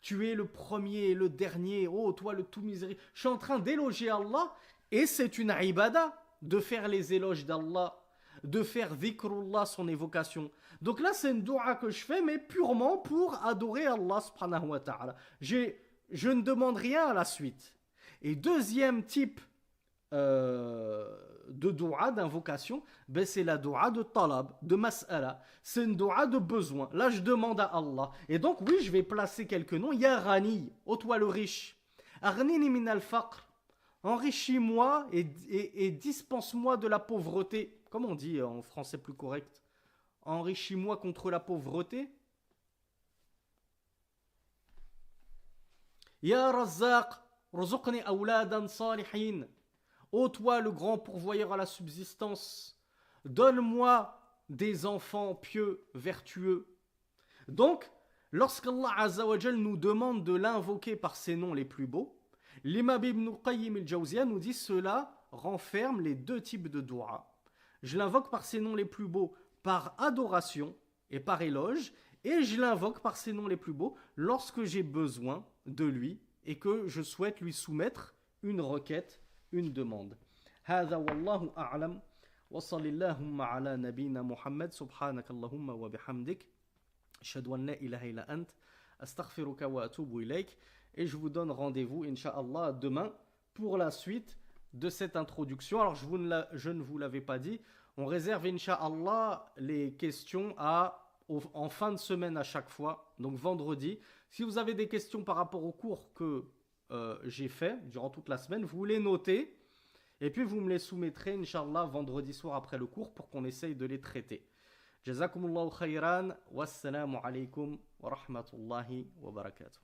Tu es le premier et le dernier, oh toi le tout miséricordieux. Je suis en train d'éloger Allah et c'est une ibada de faire les éloges d'Allah, de faire dhikrullah, son évocation. Donc là c'est une dua que je fais mais purement pour adorer Allah subhanahu wa ta'ala. Je ne demande rien à la suite. Et deuxième type de dua, d'invocation, ben c'est la dua de talab, de mas'ala. C'est une dua de besoin. Là, je demande à Allah. Et donc, oui, je vais placer quelques noms. Ya Ghani, ô toi le riche. Aghnini min al-faqr. Enrichis-moi et dispense-moi de la pauvreté. Comment on dit en français plus correct? Enrichis-moi contre la pauvreté. Ya Razzaq, rzuqni awladan salihin. Ô toi le grand pourvoyeur à la subsistance, donne-moi des enfants pieux, vertueux. Donc, lorsqu'Allah Azza wa Jal nous demande de l'invoquer par ses noms les plus beaux, l'imam Ibn Qayyim al-Jawziyya nous dit cela renferme les deux types de dua. Je l'invoque par ses noms les plus beaux par adoration et par éloge, et je l'invoque par ses noms les plus beaux lorsque j'ai besoin de lui et que je souhaite lui soumettre une requête, une demande. هذا والله أعلم وصل اللهم على نبينا محمد سبحانك اللهم وبحمدك أشهد أن لا إله إلا أنت أستغفرك وأتوب إليك. Et je vous donne rendez-vous Inch'Allah demain pour la suite de cette introduction. Alors je ne vous l'avais pas dit, on réserve Inch'Allah les questions en fin de semaine à chaque fois, donc vendredi. Si vous avez des questions par rapport au cours que j'ai fait durant toute la semaine, vous les notez et puis vous me les soumettrez Inch'Allah vendredi soir après le cours pour qu'on essaye de les traiter. Jazakumullahu khayran, wassalamu alaikum wa rahmatullahi wa barakatuh.